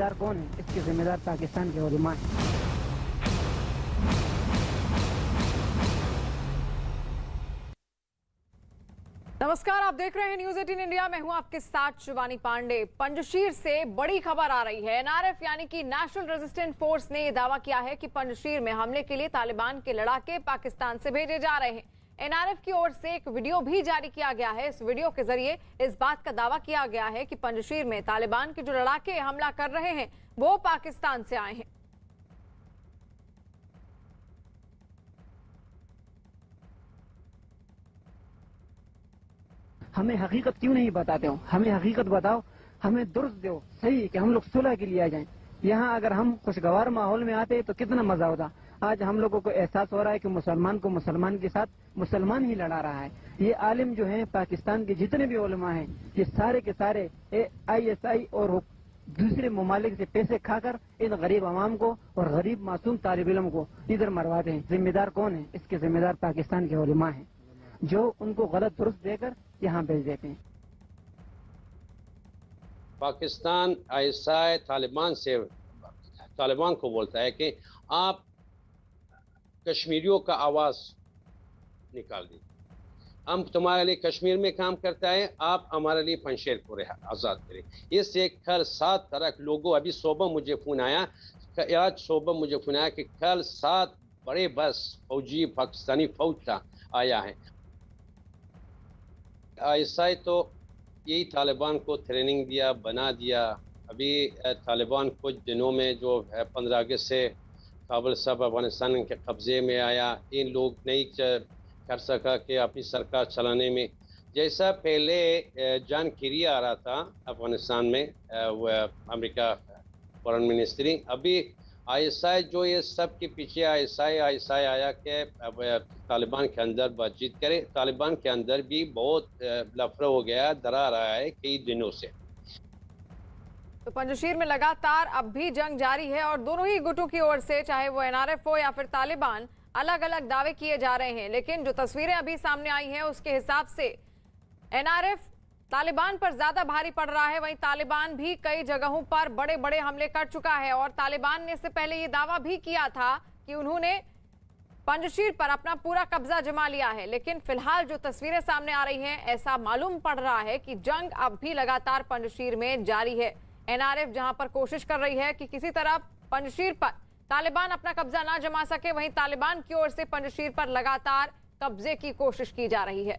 जिम्मेदार कौन है? इसके जिम्मेदार पाकिस्तान के उलमा हैं। नमस्कार, आप देख रहे हैं न्यूज 18 इंडिया। मैं हूं आपके साथ शिवानी पांडे। पंजशीर से बड़ी खबर आ रही है। एनआरएफ यानी कि नेशनल रेजिस्टेंट फोर्स ने यह दावा किया है कि पंजशीर में हमले के लिए तालिबान के लड़ाके पाकिस्तान से भेजे जा रहे हैं। एनआरएफ की ओर से एक वीडियो भी जारी किया गया है। इस वीडियो के जरिए इस बात का दावा किया गया है कि पंजशीर में तालिबान के जो लड़ाके हमला कर रहे हैं वो पाकिस्तान से आए हैं। हमें हकीकत क्यों नहीं बताते हो? हमें हकीकत बताओ, हमें दुरुस्त दो, सही कि हम लोग सुलह के लिए आ जाएं। यहाँ अगर हम खुशगवार माहौल में आते तो कितना मजा होता। आज हम लोगों को एहसास हो रहा है कि मुसलमान को मुसलमान के साथ मुसलमान ही लड़ा रहा है। ये आलिम जो हैं, पाकिस्तान के जितने भी उलमा हैं, ये सारे के सारे ISI और दूसरे ममालिक से पैसे खाकर इन गरीब आवाम को और गरीब मासूम तालिब इल्म को इधर मरवाते हैं। जिम्मेदार कौन है? इसके जिम्मेदार पाकिस्तान के उलमा हैं, जो उनको गलत दुरुस्त देकर यहाँ भेज देते हैं। पाकिस्तान ISI तालिबान को बोलता है कि आप कश्मीरियों का आवाज निकाल दी, हम तुम्हारे लिए कश्मीर में काम करता है, आप हमारे लिए पंजशीर को आज़ाद करें। इससे कल 7 तरह लोगों, अभी सुबह मुझे फ़ोन आया, आज सुबह मुझे फ़ोन आया कि कल 7 बड़े बस फौजी पाकिस्तानी फौज का आया है। ISI तो यही तालिबान को ट्रेनिंग दिया, बना दिया। अभी तालिबान कुछ दिनों में जो 15 अगस्त से काबुल सब अफगानिस्तान के कब्ज़े में आया, इन लोग नहीं कर सका कि अपनी सरकार चलाने में। जैसा पहले जॉन केरी आ रहा था अफगानिस्तान में, अमेरिका फॉरेन मिनिस्ट्री, अभी ISI जो ये सब के पीछे ISI आया कि अब तालिबान के अंदर बातचीत करे। तालिबान के अंदर भी बहुत लफड़ा हो गया, डरा रहा है कई दिनों से। तो पंजशीर में लगातार अब भी जंग जारी है और दोनों ही गुटों की ओर से, चाहे वो NRF हो या फिर तालिबान, अलग अलग दावे किए जा रहे हैं। लेकिन जो तस्वीरें अभी सामने आई हैं उसके हिसाब से NRF तालिबान पर ज्यादा भारी पड़ रहा है। वहीं तालिबान भी कई जगहों पर बड़े बड़े हमले कर चुका है और तालिबान ने इससे पहले ये दावा भी किया था कि उन्होंने पंजशीर पर अपना पूरा कब्जा जमा लिया है। लेकिन फिलहाल जो तस्वीरें सामने आ रही हैं, ऐसा मालूम पड़ रहा है कि जंग अब भी लगातार पंजशीर में जारी है। NRF जहां पर कोशिश कर रही है कि किसी तरह पंजशीर पर तालिबान अपना कब्जा ना जमा सके, वहीं तालिबान की ओर से पंजशीर पर लगातार कब्जे की कोशिश की जा रही है।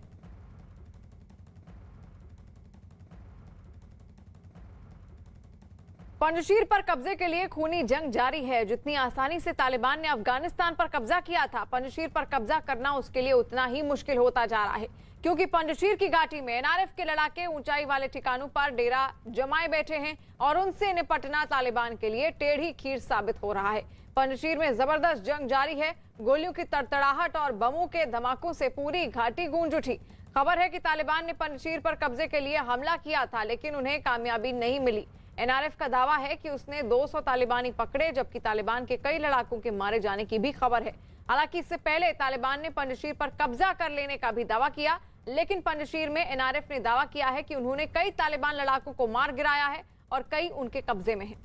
पंजशीर पर कब्जे के लिए खूनी जंग जारी है। जितनी आसानी से तालिबान ने अफगानिस्तान पर कब्जा किया था, पंजशीर पर कब्जा करना उसके लिए उतना ही मुश्किल होता जा रहा है, क्योंकि पंजशीर की घाटी में NRF के लड़ाके ऊंचाई वाले ठिकानों पर डेरा जमाए बैठे हैं और उनसे निपटना तालिबान के लिए टेढ़ी खीर साबित हो रहा है। पंजशीर में जबरदस्त जंग जारी है। गोलियों की तड़तड़ाहट और बमों के धमाकों से पूरी घाटी गूंज उठी। खबर है कि तालिबान ने पंजशीर पर कब्जे के लिए हमला किया था, लेकिन उन्हें कामयाबी नहीं मिली। NRF का दावा है कि उसने 200 तालिबानी पकड़े, जबकि तालिबान के कई लड़ाकों के मारे जाने की भी खबर है। हालांकि इससे पहले तालिबान ने पंजशीर पर कब्जा कर लेने का भी दावा किया, लेकिन पंजशीर में NRF ने दावा किया है कि उन्होंने कई तालिबान लड़ाकों को मार गिराया है और कई उनके कब्जे में हैं।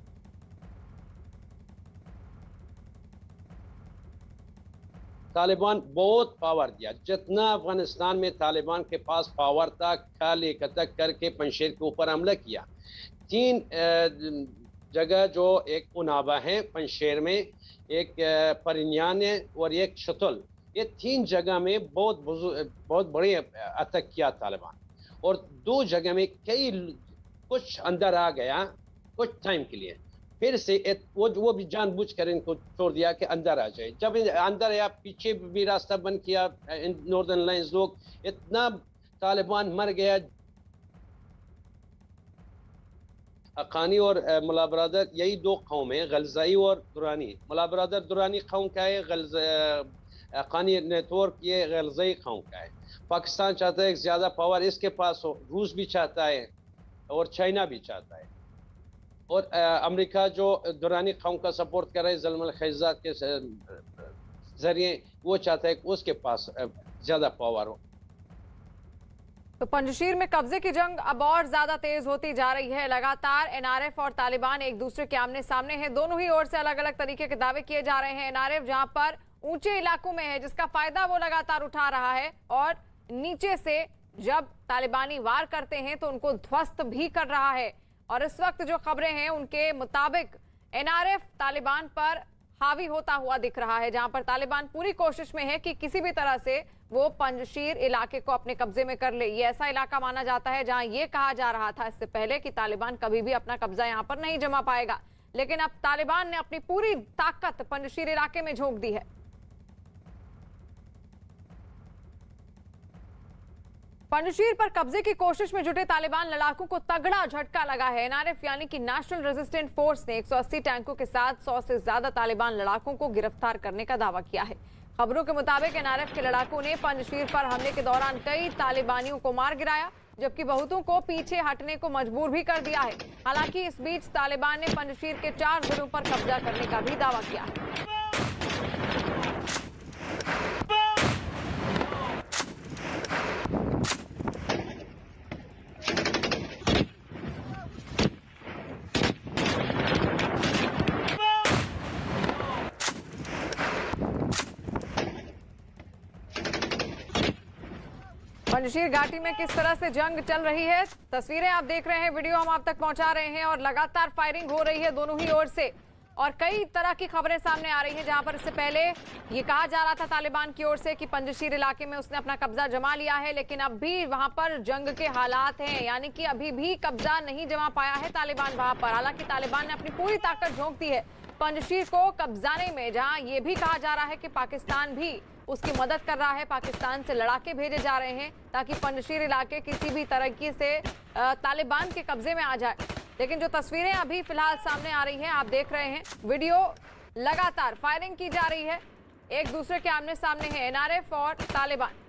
तालिबान बहुत पावर दिया, जितना अफगानिस्तान में तालिबान के पास पावर था, कल एकत्र करके पंजशीर के ऊपर हमला किया। 3 जगह, जो एक उनाबा है पंजशीर में, एक परिन्यान है और एक शतुल, ये 3 जगह में बहुत बड़े अटैक किया तालिबान। और 2 जगह में कुछ अंदर आ गया कुछ टाइम के लिए, फिर से वो भी जानबूझकर इनको छोड़ दिया कि अंदर आ जाए। जब अंदर आया, पीछे भी रास्ता बंद किया नॉर्दर्न लाइन्स लोग, इतना तालिबान मर गया। हक्कानी और मुला बरदर, यही 2 कौम है, गलज़ाई और दुरानी। मुला बरदर दुरानी कौम का है, हक्कानी नेटवर्क ये गलज़ाई कौम का है। पाकिस्तान चाहता है कि ज़्यादा पावर इसके पास हो, रूस भी चाहता है और चाइना भी चाहता है, और अमेरिका जो दुरानी कौम का सपोर्ट कर रहा है ज़ल्म ख़ैज़ात के ज़रिए, वो चाहता है कि उसके पास ज़्यादा पावर हो। तो पंजशीर में कब्जे की जंग अब और ज्यादा तेज होती जा रही है। लगातार एनआरएफ और तालिबान एक दूसरे के आमने सामने हैं। दोनों ही ओर से अलग अलग तरीके के दावे किए जा रहे हैं। एनआरएफ जहां पर ऊंचे इलाकों में है, जिसका फायदा वो लगातार उठा रहा है, और नीचे से जब तालिबानी वार करते हैं तो उनको ध्वस्त भी कर रहा है। और इस वक्त जो खबरें हैं उनके मुताबिक एनआरएफ तालिबान पर हावी होता हुआ दिख रहा है, जहां पर तालिबान पूरी कोशिश में है कि किसी भी तरह से वो पंजशीर इलाके को अपने कब्जे में कर ले। ये ऐसा इलाका माना जाता है जहां ये कहा जा रहा था इससे पहले कि तालिबान कभी भी अपना कब्जा यहां पर नहीं जमा पाएगा, लेकिन अब तालिबान ने अपनी पूरी ताकत पंजशीर इलाके में झोंक दी है। पंजशीर पर कब्जे की कोशिश में जुटे तालिबान लड़ाकों को तगड़ा झटका लगा है। एनआरएफ यानी कि नेशनल रेजिस्टेंट फोर्स ने 180 टैंकों के साथ 100 से ज्यादा तालिबान लड़ाकों को गिरफ्तार करने का दावा किया है। खबरों के मुताबिक एनआरएफ के लड़ाकों ने पंजशीर पर हमले के दौरान कई तालिबानियों को मार गिराया, जबकि बहुतों को पीछे हटने को मजबूर भी कर दिया है। हालांकि इस बीच तालिबान ने पंजशीर के 4 जिलों पर कब्जा करने का भी दावा किया है। पंजशीर घाटी में किस तरह से जंग चल रही है, तस्वीरें आप देख रहे हैं, वीडियो हम आप तक पहुंचा रहे हैं, और लगातार फायरिंग हो रही है दोनों ही ओर से, और कई तरह की खबरें सामने आ रही हैं। जहां पर इससे पहले ये कहा जा रहा था तालिबान की ओर से कि पंजशीर इलाके में उसने अपना कब्जा जमा लिया है, लेकिन अब भी वहां पर जंग के हालात हैं, यानी कि अभी भी कब्जा नहीं जमा पाया है तालिबान वहां पर। हालांकि तालिबान ने अपनी पूरी ताकत झोंक दी है पंजशीर को कब्जाने में, जहां ये भी कहा जा रहा है कि पाकिस्तान भी उसकी मदद कर रहा है। पाकिस्तान से लड़ाके भेजे जा रहे हैं ताकि पंजशीर इलाके किसी भी तरीके से तालिबान के कब्जे में आ जाए। लेकिन जो तस्वीरें अभी फिलहाल सामने आ रही हैं, आप देख रहे हैं, वीडियो लगातार फायरिंग की जा रही है, एक दूसरे के आमने सामने है एनआरएफ और तालिबान।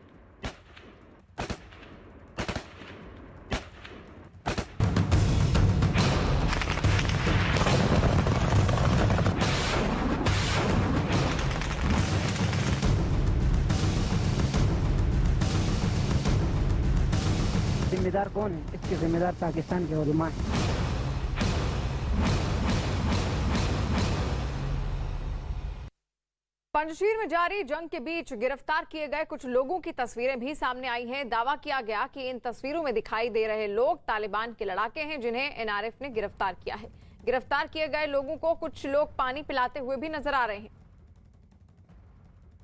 जिम्मेदार कौन है? इसके जिम्मेदार पाकिस्तान के उलमा हैं। पंजशीर में जारी जंग के बीच गिरफ्तार किए गए कुछ लोगों की तस्वीरें भी सामने आई हैं। दावा किया गया कि इन तस्वीरों में दिखाई दे रहे लोग तालिबान के लड़ाके हैं जिन्हें एनआरएफ ने गिरफ्तार किया है। गिरफ्तार किए गए लोगों को कुछ लोग पानी पिलाते हुए भी नजर आ रहे हैं।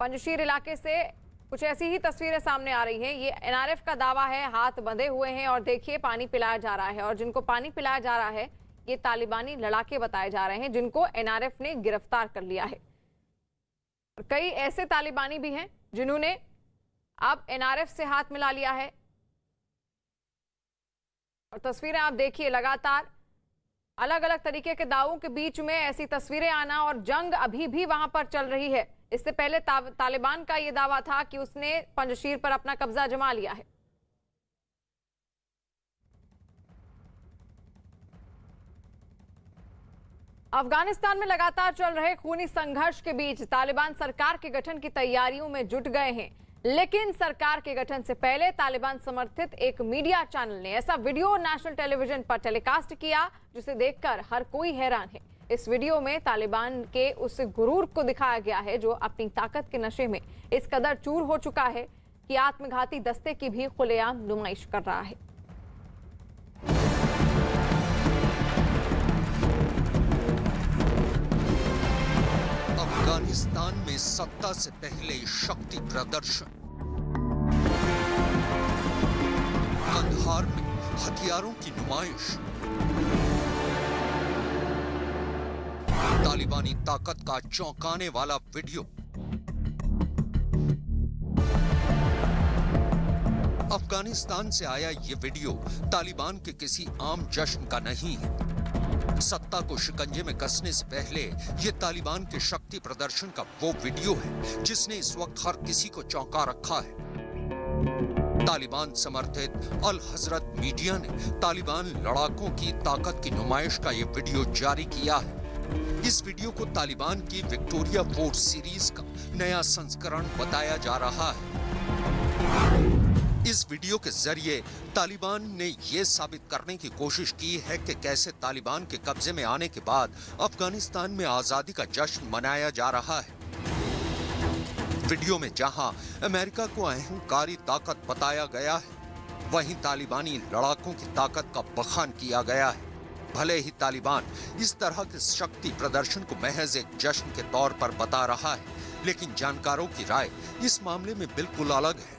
पंजशीर इलाके से कुछ ऐसी ही तस्वीरें सामने आ रही हैं। ये एनआरएफ का दावा है, हाथ बंधे हुए हैं और देखिए पानी पिलाया जा रहा है, और जिनको पानी पिलाया जा रहा है ये तालिबानी लड़ाके बताए जा रहे हैं जिनको एनआरएफ ने गिरफ्तार कर लिया है। कई ऐसे तालिबानी भी हैं जिन्होंने अब एनआरएफ से हाथ मिला लिया है, और तस्वीरें आप देखिए, लगातार अलग अलग तरीके के दावों के बीच में ऐसी तस्वीरें आना, और जंग अभी भी वहां पर चल रही है। इससे पहले तालिबान का यह दावा था कि उसने पंजशीर पर अपना कब्जा जमा लिया है। अफगानिस्तान में लगातार चल रहे खूनी संघर्ष के बीच तालिबान सरकार के गठन की तैयारियों में जुट गए हैं, लेकिन सरकार के गठन से पहले तालिबान समर्थित एक मीडिया चैनल ने ऐसा वीडियो नेशनल टेलीविजन पर टेलीकास्ट किया जिसे देखकर हर कोई हैरान है। इस वीडियो में तालिबान के उस गुरूर को दिखाया गया है जो अपनी ताकत के नशे में इस कदर चूर हो चुका है कि आत्मघाती दस्ते की भी खुलेआम नुमाइश कर रहा है। अफगानिस्तान में सत्ता से पहले शक्ति प्रदर्शन, कंधार में हथियारों की नुमाइश, तालिबानी ताकत का चौंकाने वाला वीडियो। अफगानिस्तान से आया ये वीडियो तालिबान के किसी आम जश्न का नहीं है। सत्ता को शिकंजे में कसने से पहले ये तालिबान के शक्ति प्रदर्शन का वो वीडियो है जिसने इस वक्त हर किसी को चौंका रखा है। तालिबान समर्थित अल हजरत मीडिया ने तालिबान लड़ाकों की ताकत की नुमाइश का ये वीडियो जारी किया है। इस वीडियो को तालिबान की विक्टोरिया फोर्स सीरीज का नया संस्करण बताया जा रहा है। इस वीडियो के जरिए तालिबान ने ये साबित करने की कोशिश की है कि कैसे तालिबान के कब्जे में आने के बाद अफगानिस्तान में आजादी का जश्न मनाया जा रहा है। वीडियो में जहां अमेरिका को अहंकारी ताकत बताया गया है, वहीं तालिबानी लड़ाकों की ताकत का बखान किया गया है। भले ही तालिबान इस तरह के शक्ति प्रदर्शन को महज एक जश्न के तौर पर बता रहा है, लेकिन जानकारों की राय इस मामले में बिल्कुल अलग है।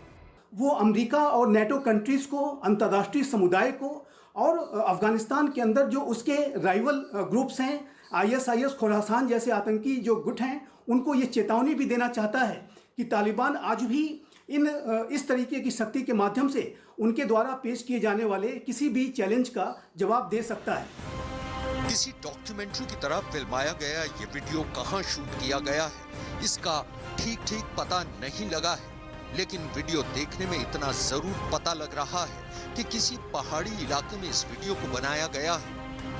वो अमेरिका और नेटो कंट्रीज को, अंतर्राष्ट्रीय समुदाय को और अफगानिस्तान के अंदर जो उसके राइवल ग्रुप्स हैं, ISIS, खुरासान जैसे आतंकी जो गुट हैं, उनको ये चेतावनी भी देना चाहता है कि तालिबान आज भी इस तरीके की शक्ति के माध्यम से उनके द्वारा पेश किए जाने वाले किसी भी चैलेंज का जवाब दे सकता है। किसी डॉक्यूमेंट्री की तरह फिल्माया गया ये वीडियो कहां शूट किया गया है, इसका ठीक पता नहीं लगा है, लेकिन वीडियो देखने में इतना जरूर पता लग रहा है कि किसी पहाड़ी इलाके में इस वीडियो को बनाया गया है।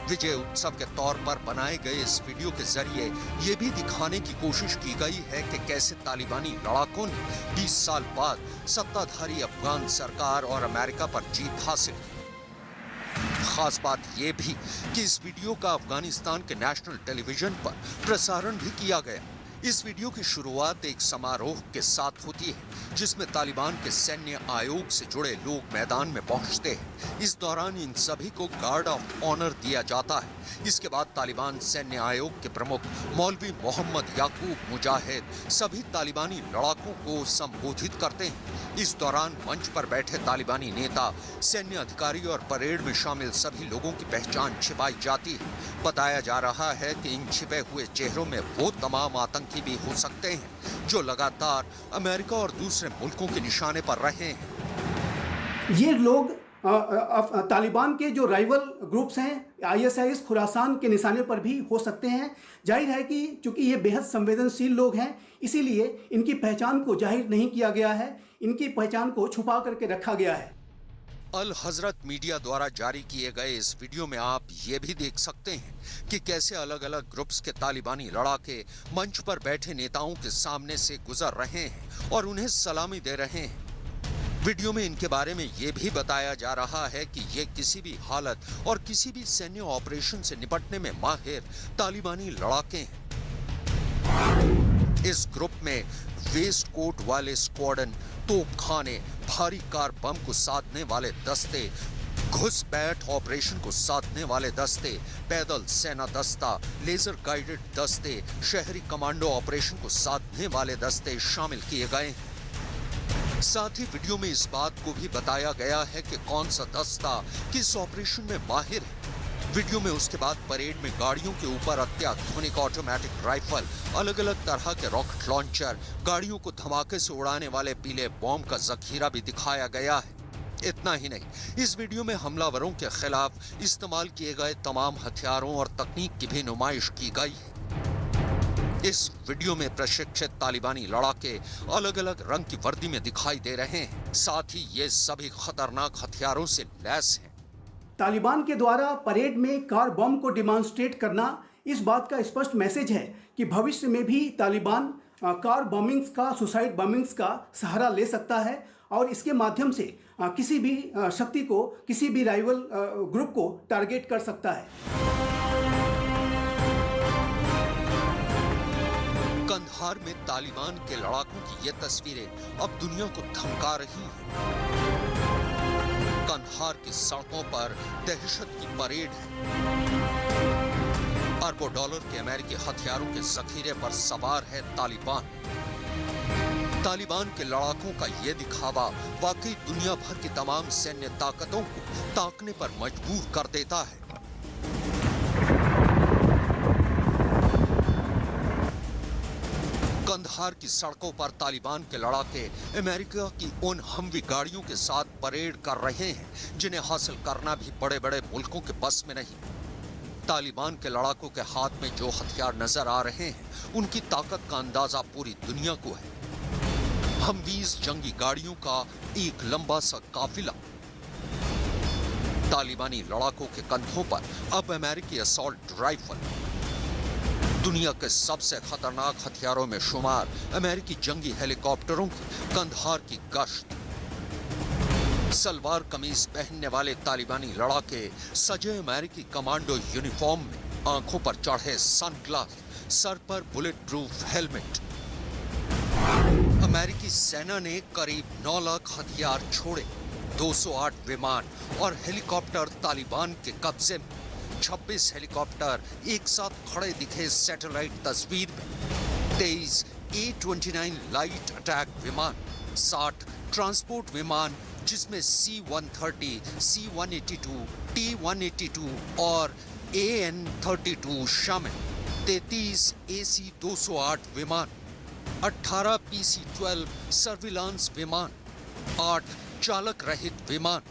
विजय उत्सव के तौर पर बनाए गए इस वीडियो के जरिए ये भी दिखाने की कोशिश की गई है कि कैसे तालिबानी लड़ाकों ने 20 साल बाद सत्ताधारी अफगान सरकार और अमेरिका पर जीत हासिल की। खास बात यह भी कि इस वीडियो का अफगानिस्तान के नेशनल टेलीविजन पर प्रसारण भी किया गया। इस वीडियो की शुरुआत एक समारोह के साथ होती है, जिसमें तालिबान के सैन्य आयोग से जुड़े लोग मैदान में पहुंचते हैं। इस दौरान इन सभी को गार्ड ऑफ ऑनर दिया जाता है। इसके बाद तालिबान सैन्य आयोग के प्रमुख मौलवी मोहम्मद याकूब मुजाहिद सभी तालिबानी लड़ाकों को संबोधित करते हैं। इस दौरान मंच पर बैठे तालिबानी नेता, सैन्य अधिकारी और परेड में शामिल सभी लोगों की पहचान छिपाई जाती है। बताया जा रहा है कि इन छिपे हुए चेहरों में वो तमाम आतंकी भी हो सकते हैं जो लगातार अमेरिका और दूसरे मुल्कों के निशाने पर रहे हैं। ये लोग तालिबान के जो राइवल ग्रुप्स हैं, ISIS, खुरासान के निशाने पर भी हो सकते हैं। जाहिर है कि चूंकि ये बेहद संवेदनशील लोग हैं, इसीलिए इनकी पहचान को जाहिर नहीं किया गया है, इनकी पहचान को छुपा करके रखा गया है। अल हजरत मीडिया द्वारा जारी किए गए इस वीडियो में आप ये भी देख सकते हैं कि कैसे अलग अलग ग्रुप्स के तालिबानी लड़ाके मंच पर बैठे नेताओं के सामने से गुजर रहे हैं और उन्हें सलामी दे रहे हैं। वीडियो में इनके बारे में ये भी बताया जा रहा है कि ये किसी भी हालत और किसी भी सैन्य ऑपरेशन से निपटने में माहिर तालिबानी लड़ाके हैं। इस ग्रुप में वेस्ट कोट वाले स्क्वाडन, तोपखाने, भारी कार बम को साधने वाले दस्ते, घुसपैठ ऑपरेशन को साधने वाले दस्ते, पैदल सेना दस्ता, लेजर गाइडेड दस्ते, शहरी कमांडो ऑपरेशन को साधने वाले दस्ते शामिल किए गए हैं। साथ ही वीडियो में इस बात को भी बताया गया है कि कौन सा दस्ता किस ऑपरेशन में माहिर है। वीडियो में उसके बाद परेड में गाड़ियों के ऊपर अत्याधुनिक ऑटोमेटिक राइफल, अलग अलग तरह के रॉकेट लॉन्चर, गाड़ियों को धमाके से उड़ाने वाले पीले बॉम्ब का जखीरा भी दिखाया गया है। इतना ही नहीं, इस वीडियो में हमलावरों के खिलाफ इस्तेमाल किए गए तमाम हथियारों और तकनीक की भी नुमाइश की गई है। इस वीडियो में प्रशिक्षित तालिबानी लड़ाके अलग अलग रंग की वर्दी में दिखाई दे रहे हैं। साथ ही ये सभी खतरनाक हथियारों से लैस हैं। तालिबान के द्वारा परेड में कार बम को डिमॉन्स्ट्रेट करना इस बात का स्पष्ट मैसेज है कि भविष्य में भी तालिबान कार बॉम्बिंग्स का, सुसाइड बॉम्बिंग्स का सहारा ले सकता है और इसके माध्यम से किसी भी शक्ति को, किसी भी राइवल ग्रुप को टारगेट कर सकता है। कंधार में तालिबान के लड़ाकों की ये तस्वीरें अब दुनिया को धमका रही हैं। कंधार की सड़कों पर दहशत की परेड है। अरबों डॉलर के अमेरिकी हथियारों के जखीरे पर सवार है तालिबान। तालिबान के लड़ाकों का ये दिखावा वाकई दुनिया भर की तमाम सैन्य ताकतों को ताकने पर मजबूर कर देता है। कंधार की सड़कों पर तालिबान के लड़ाके अमेरिका की उन हमवी गाड़ियों के साथ परेड कर रहे हैं जिन्हें हासिल करना भी बड़े बड़े मुल्कों के बस में नहीं। तालिबान के लड़ाकों के हाथ में जो हथियार नजर आ रहे हैं, उनकी ताकत का अंदाजा पूरी दुनिया को है। हमवीज जंगी गाड़ियों का एक लंबा सा काफिला। तालिबानी लड़ाकों के कंधों पर अब अमेरिकी असॉल्ट राइफल। दुनिया के सबसे खतरनाक हथियारों में शुमार अमेरिकी जंगी हेलीकॉप्टरों की कंधार की गश्त। सलवार कमीज पहनने वाले तालिबानी लड़ाके सजे अमेरिकी कमांडो यूनिफॉर्म में, आंखों पर चढ़े सनग्लास, सर पर बुलेट प्रूफ हेलमेट। अमेरिकी सेना ने करीब 9 लाख हथियार छोड़े, 208 विमान और हेलीकॉप्टर तालिबान के कब्जे में। 26 हेलीकॉप्टर एक साथ खड़े दिखे सैटेलाइट तस्वीर में। 23 A-29 लाइट अटैक विमान, 60 ट्रांसपोर्ट विमान जिसमें C-130, C-182, T-182 और AN-32 शामिल, 33 AC-208 विमान, 18 PC-12 सर्विलांस विमान, 8 चालक रहित विमान।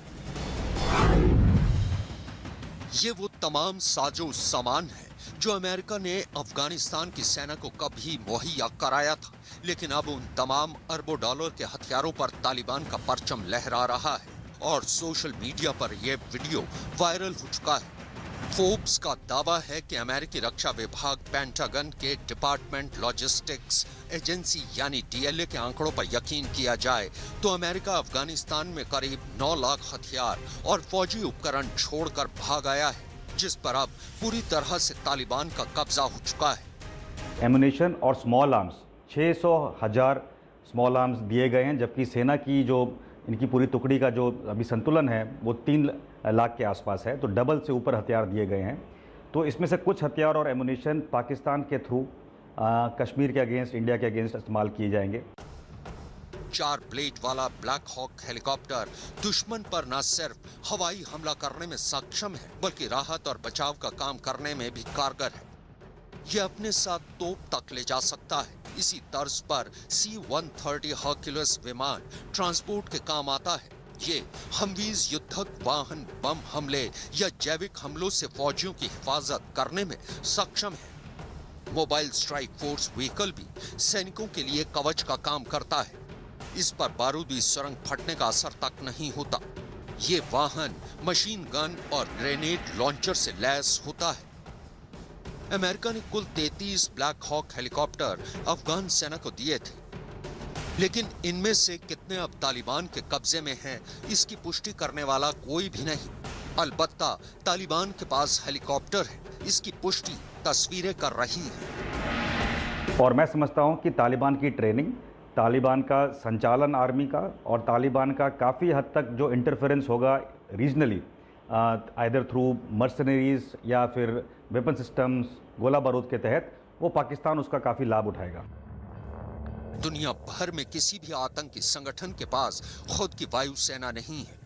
ये वो तमाम साजो सामान है जो अमेरिका ने अफगानिस्तान की सेना को कभी मुहैया कराया था, लेकिन अब उन तमाम अरबों डॉलर के हथियारों पर तालिबान का परचम लहरा रहा है और सोशल मीडिया पर यह वीडियो वायरल हो चुका है। फोर्ब्स का दावा है कि अमेरिकी रक्षा विभाग पेंटागन के डिपार्टमेंट लॉजिस्टिक्स एजेंसी यानी DLA के आंकड़ों पर यकीन किया जाए तो अमेरिका अफगानिस्तान में करीब 9 लाख हथियार और फौजी उपकरण छोड़कर भाग आया है, जिस पर अब पूरी तरह से तालिबान का कब्जा हो चुका है। एमुनेशन और स्मॉल आर्म्स 600,000 स्मॉल आर्म्स दिए गए हैं, जबकि सेना की जो इनकी पूरी टुकड़ी का जो अभी संतुलन है वो 3 लाख के आसपास है, तो डबल से ऊपर हथियार दिए गए हैं। तो इसमें से कुछ हथियार और एमुनेशन पाकिस्तान के थ्रू कश्मीर के अगेंस्ट, इंडिया के अगेंस्ट इस्तेमाल किए जाएंगे। 4 ब्लेड वाला ब्लैक हॉक हेलीकॉप्टर दुश्मन पर न सिर्फ हवाई हमला करने में सक्षम है बल्कि राहत और बचाव का काम करने में भी कारगर है। यह अपने साथ तोप तक ले जा सकता है। इसी तर्ज पर C-130 हर्क्यूलिस विमान ट्रांसपोर्ट के काम आता है। ये हमवीज युद्धक वाहन बम हमले या जैविक हमलों से फौजियों की हिफाजत करने में सक्षम है। मोबाइल स्ट्राइक फोर्स व्हीकल भी सैनिकों के लिए कवच का काम करता है। इस पर बारूदी सुरंग फटने का असर तक नहीं होता। ये वाहन मशीन गन और ग्रेनेड लॉन्चर से लैस होता है। अमेरिका ने कुल 33 ब्लैक हॉक हेलीकॉप्टर अफगान सेना को दिए थे, लेकिन इनमें से कितने अब तालिबान के कब्जे में हैं, इसकी पुष्टि करने वाला कोई भी नहीं। अलबत्ता तालिबान के पास हेलीकॉप्टर है, इसकी पुष्टि तस्वीरें कर रही हैं। और मैं समझता हूं कि तालिबान की ट्रेनिंग, तालिबान का संचालन आर्मी का और तालिबान का काफ़ी हद तक जो इंटरफेरेंस होगा रीजनली, आइदर थ्रू मर्सनरीज या फिर वेपन सिस्टम्स, गोला बारूद के तहत, वो पाकिस्तान उसका काफ़ी लाभ उठाएगा। दुनिया भर में किसी भी आतंकी संगठन के पास खुद की वायुसेना नहीं है।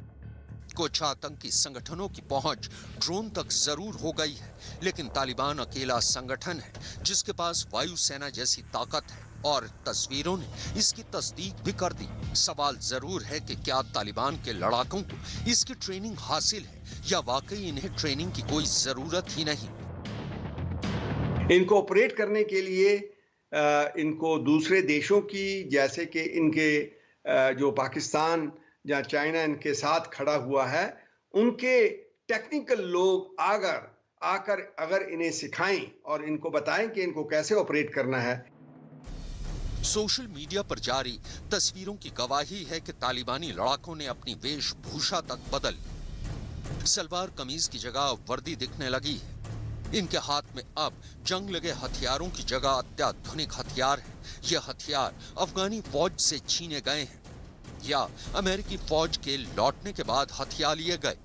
कुछ आतंकी संगठनों की पहुंच ड्रोन तक जरूर हो गई है, लेकिन तालिबान अकेला संगठन है जिसके पास वायुसेना जैसी ताकत है और तस्वीरों ने इसकी तस्दीक भी कर दी। सवाल जरूर है कि क्या तालिबान के लड़ाकों को इसकी ट्रेनिंग हासिल है या वाकई इन्हें ट्रेनिंग की कोई जरूरत ही नहीं। इनको ऑपरेट करने के लिए इनको दूसरे देशों की, जैसे कि इनके जो पाकिस्तान या चाइना इनके साथ खड़ा हुआ है, उनके टेक्निकल लोग आकर अगर इन्हें सिखाएं और इनको बताएं कि इनको कैसे ऑपरेट करना है। सोशल मीडिया पर जारी तस्वीरों की गवाही है कि तालिबानी लड़ाकों ने अपनी वेशभूषा तक बदल ली। सलवार कमीज की जगह वर्दी दिखने लगी है। इनके हाथ में अब जंग लगे हथियारों की जगह अत्याधुनिक हथियार हैं। ये हथियार अफगानी फौज से छीने गए हैं या अमेरिकी फौज के लौटने के बाद हथियार लिए गए।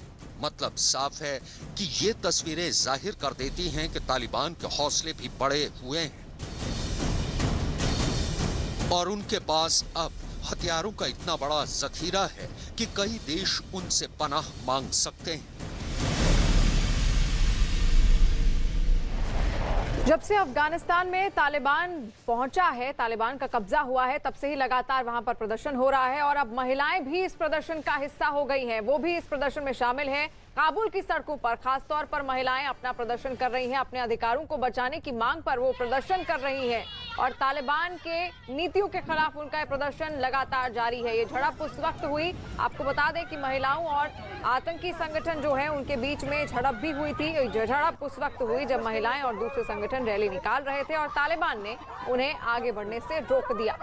मतलब साफ है कि ये तस्वीरें जाहिर कर देती हैं कि तालिबान के हौसले भी बढ़े हुए हैं और उनके पास अब हथियारों का इतना बड़ा जखीरा है कि कई देश उनसे पनाह मांग सकते हैं। जब से अफगानिस्तान में तालिबान पहुंचा है, तालिबान का कब्जा हुआ है, तब से ही लगातार वहां पर प्रदर्शन हो रहा है और अब महिलाएं भी इस प्रदर्शन का हिस्सा हो गई हैं। वो भी इस प्रदर्शन में शामिल हैं। काबुल की सड़कों पर खासतौर पर महिलाएं अपना प्रदर्शन कर रही हैं। अपने अधिकारों को बचाने की मांग पर वो प्रदर्शन कर रही हैं और तालिबान के नीतियों के खिलाफ उनका प्रदर्शन लगातार जारी है। ये झड़प उस वक्त हुई, आपको बता दें कि महिलाओं और आतंकी संगठन जो है उनके बीच में झड़प भी हुई थी। झड़प उस वक्त हुई जब महिलाएं और दूसरे संगठन रैली निकाल रहे थे और तालिबान ने उन्हें आगे बढ़ने से रोक दिया।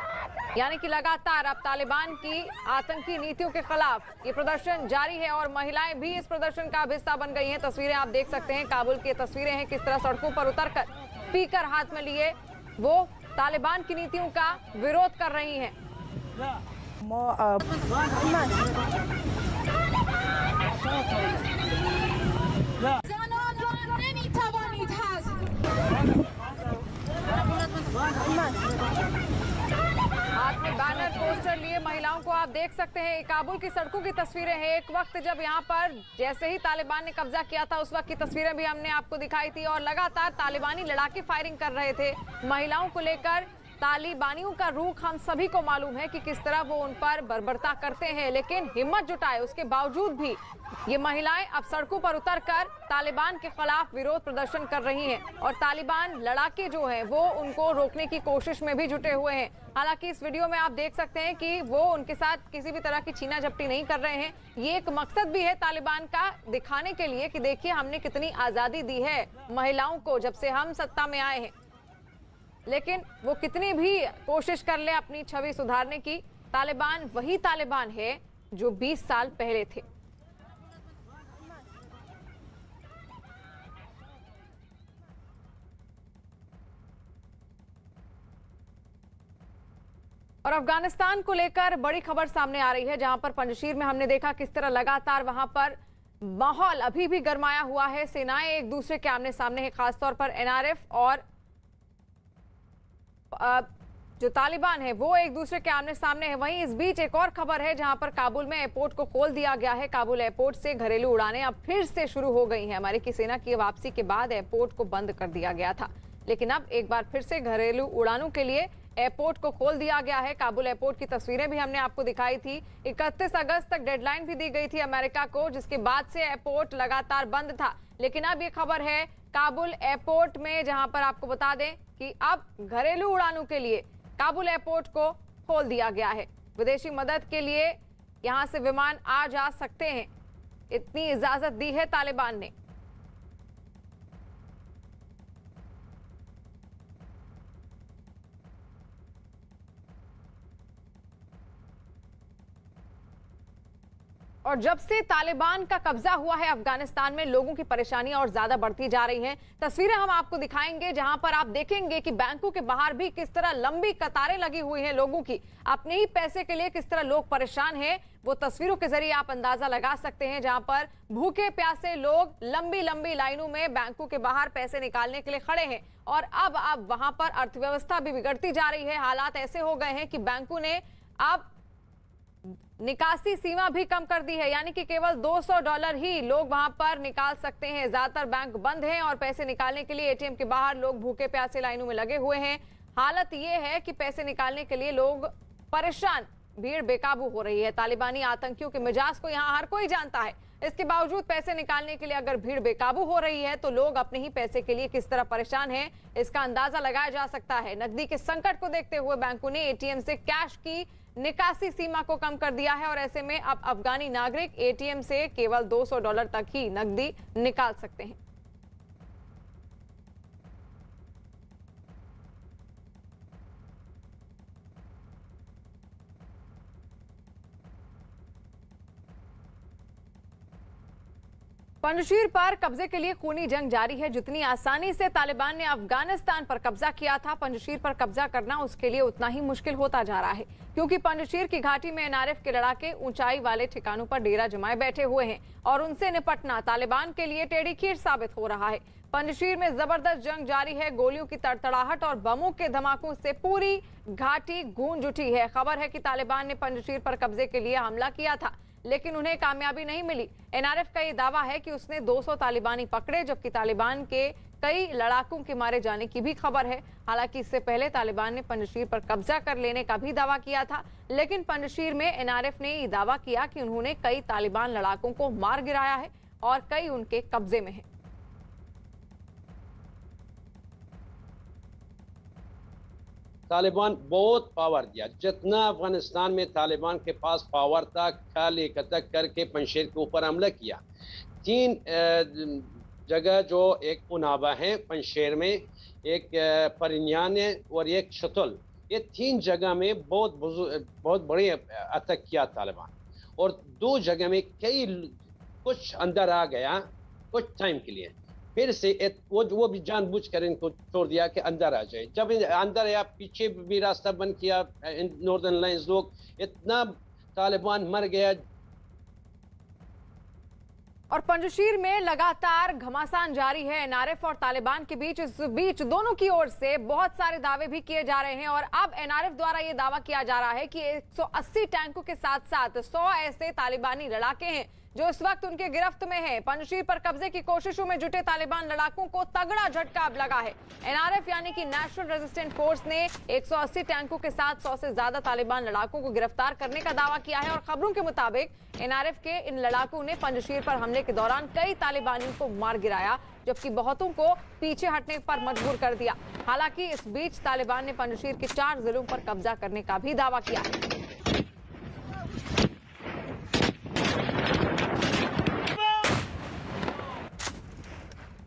यानी कि लगातार अब तालिबान की आतंकी नीतियों के खिलाफ ये प्रदर्शन जारी है और महिलाएं भी इस प्रदर्शन का हिस्सा बन गई हैं। तस्वीरें आप देख सकते हैं, काबुल की तस्वीरें हैं, किस तरह सड़कों पर उतरकर स्पीकर हाथ में लिए वो तालिबान की नीतियों का विरोध कर रही हैं। हाथ में बैनर पोस्टर लिए महिलाओं को आप देख सकते हैं। काबुल की सड़कों की तस्वीरें हैं। एक वक्त जब यहाँ पर जैसे ही तालिबान ने कब्जा किया था उस वक्त की तस्वीरें भी हमने आपको दिखाई थी और लगातार तालिबानी लड़ाके फायरिंग कर रहे थे। महिलाओं को लेकर तालिबानियों का रुख हम सभी को मालूम है कि किस तरह वो उन पर बर्बरता करते हैं, लेकिन हिम्मत जुटाए उसके बावजूद भी ये महिलाएं अब सड़कों पर उतरकर तालिबान के खिलाफ विरोध प्रदर्शन कर रही हैं और तालिबान लड़ाके जो हैं वो उनको रोकने की कोशिश में भी जुटे हुए हैं। हालांकि इस वीडियो में आप देख सकते हैं कि वो उनके साथ किसी भी तरह की छीना झपटी नहीं कर रहे हैं। ये एक मकसद भी है तालिबान का, दिखाने के लिए कि देखिए हमने कितनी आजादी दी है महिलाओं को जब से हम सत्ता में आए हैं। लेकिन वो कितनी भी कोशिश कर ले अपनी छवि सुधारने की, तालिबान वही तालिबान है जो 20 साल पहले थे। और अफगानिस्तान को लेकर बड़ी खबर सामने आ रही है, जहां पर पंजशीर में हमने देखा किस तरह लगातार वहां पर माहौल अभी भी गरमाया हुआ है। सेनाएं एक दूसरे के आमने सामने है, खासतौर पर एनआरएफ और जो तालिबान है वो एक दूसरे के आमने सामने है। वहीं इस बीच एक और खबर है जहां पर काबुल में एयरपोर्ट को खोल दिया गया है। काबुल एयरपोर्ट से घरेलू उड़ानें अब फिर से शुरू हो गई हैं। अमेरिकी सेना की वापसी के बाद एयरपोर्ट को बंद कर दिया गया था, लेकिन अब एक बार फिर से घरेलू उड़ानों के लिए एयरपोर्ट को खोल दिया गया है। काबुल एयरपोर्ट की तस्वीरें भी हमने आपको दिखाई थी। 31 अगस्त तक डेडलाइन भी दी गई थी अमेरिका को, जिसके बाद से एयरपोर्ट लगातार बंद था। लेकिन अब ये खबर है काबुल एयरपोर्ट में, जहां पर आपको बता दें कि अब घरेलू उड़ानों के लिए काबुल एयरपोर्ट को खोल दिया गया है। विदेशी मदद के लिए यहां से विमान आ जा सकते हैं, इतनी इजाजत दी है तालिबान ने। और जब से तालिबान का कब्जा हुआ है अफगानिस्तान में, लोगों की परेशानियां और ज्यादा बढ़ती जा रही हैं। तस्वीरें हम आपको दिखाएंगे जहां पर आप देखेंगे कि बैंकों के बाहर भी किस तरह लंबी कतारें लगी हुई हैं लोगों की। अपने ही पैसे के लिए किस तरह लोग परेशान हैं, वो तस्वीरों के जरिए आप अंदाजा लगा सकते हैं। जहां पर भूखे प्यासे लोग लंबी लंबी लाइनों में बैंकों के बाहर पैसे निकालने के लिए खड़े हैं। और अब वहां पर अर्थव्यवस्था भी बिगड़ती जा रही है। हालात ऐसे हो गए हैं कि बैंकों ने अब निकासी सीमा भी कम कर दी है, यानी कि केवल $200 ही लोग वहां पर निकाल सकते हैं। ज्यादातर बैंक बंद हैं और पैसे निकालने के लिए एटीएम के बाहर लोग भूखे प्यासे लाइनों में लगे हुए हैं। हालत ये है कि पैसे निकालने के लिए लोग परेशान, भीड़ बेकाबू हो रही है। तालिबानी आतंकियों के मिजाज को यहाँ हर कोई जानता है। इसके बावजूद पैसे निकालने के लिए अगर भीड़ बेकाबू हो रही है तो लोग अपने ही पैसे के लिए किस तरह परेशान हैं, इसका अंदाजा लगाया जा सकता है। नकदी के संकट को देखते हुए बैंकों ने एटीएम से कैश की निकासी सीमा को कम कर दिया है और ऐसे में अब अफगानी नागरिक एटीएम से केवल $200 तक ही नकदी निकाल सकते हैं। पंजशीर पर कब्जे के लिए खूनी जंग जारी है। जितनी आसानी से तालिबान ने अफगानिस्तान पर कब्जा किया था, पंजशीर पर कब्जा करना उसके लिए उतना ही मुश्किल होता जा रहा है, क्योंकि पंजशीर की घाटी में एनआरएफ के लड़ाके ऊंचाई वाले ठिकानों पर डेरा जमाए बैठे हुए हैं और उनसे निपटना तालिबान के लिए टेढ़ी खीर साबित हो रहा है। पंजशीर में जबरदस्त जंग जारी है। गोलियों की तड़तड़ाहट और बमों के धमाकों से पूरी घाटी गूंज उठी है। खबर है कि तालिबान ने पंजशीर पर कब्जे के लिए हमला किया था, लेकिन उन्हें कामयाबी नहीं मिली। एनआरएफ का ये दावा है कि उसने 200 तालिबानी पकड़े, जबकि तालिबान के कई लड़ाकों के मारे जाने की भी खबर है। हालांकि इससे पहले तालिबान ने पंजशीर पर कब्जा कर लेने का भी दावा किया था, लेकिन पंजशीर में एनआरएफ ने ये दावा किया कि उन्होंने कई तालिबान लड़ाकों को मार गिराया है और कई उनके कब्जे में है। तालिबान बहुत पावर दिया, जितना अफगानिस्तान में तालिबान के पास पावर था, खाल एकत्र करके पंजशीर के ऊपर हमला किया। 3 जगह जो एक उनाबा है पंजशीर में, एक परिन्यान है और एक शतुल, ये 3 जगह में बहुत बड़े अटैक किया तालिबान, और 2 जगह में कुछ अंदर आ गया कुछ टाइम के लिए, फिर से वो भी जानबूझकर इनको छोड़ दिया कि अंदर आ जाए। जब अंदर आया, पीछे भी रास्ता बंद किया नॉर्दर्न लाइंस लोग, इतना तालिबान मर गया। और पंजशीर में लगातार घमासान जारी है एनआरएफ और तालिबान के बीच। इस बीच दोनों की ओर से बहुत सारे दावे भी किए जा रहे हैं, और अब एनआरएफ द्वारा यह दावा किया जा रहा है कि 180 टैंकों के साथ साथ 100 ऐसे तालिबानी लड़ाके हैं जो इस वक्त उनके गिरफ्त में हैं। पंजशीर पर कब्जे की कोशिशों में जुटे तालिबान लड़ाकों को तगड़ा झटका अब लगा है। एनआरएफ यानी कि नेशनल रेजिस्टेंट फोर्स ने 180 टैंकों के साथ 100 से ज्यादा तालिबान लड़ाकों को गिरफ्तार करने का दावा किया है, और खबरों के मुताबिक एनआरएफ के इन लड़ाकों ने पंजशीर पर हमले के दौरान कई तालिबानियों को मार गिराया, जबकि बहुतों को पीछे हटने पर मजबूर कर दिया। हालांकि इस बीच तालिबान ने पंजशीर के 4 जिलों पर कब्जा करने का भी दावा किया है।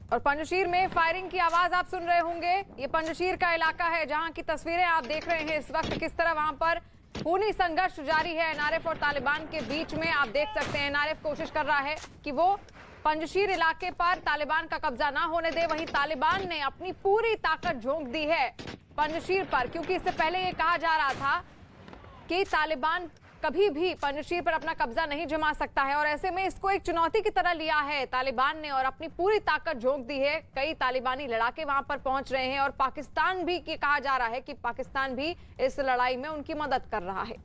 और पंजशीर में फायरिंग की आवाज आप सुन रहे होंगे। ये पंजशीर का इलाका है जहां की तस्वीरें आप देख रहे हैं इस वक्त, किस तरह वहां पर खूनी संघर्ष जारी है एनआरएफ और तालिबान के बीच में। आप देख सकते हैं एनआरएफ कोशिश कर रहा है कि वो पंजशीर इलाके पर तालिबान का कब्जा ना होने दे, वहीं तालिबान ने अपनी पूरी ताकत झोंक दी है पंजशीर पर, क्योंकि इससे पहले ये कहा जा रहा था कि तालिबान कभी भी पंजशीर पर अपना कब्जा नहीं जमा सकता है, और ऐसे में इसको एक चुनौती की तरह लिया है तालिबान ने और अपनी पूरी ताकत झोंक दी है। कई तालिबानी लड़ाके वहां पर पहुंच रहे हैं, और पाकिस्तान भी कहा जा रहा है कि पाकिस्तान भी इस लड़ाई में उनकी मदद कर रहा है।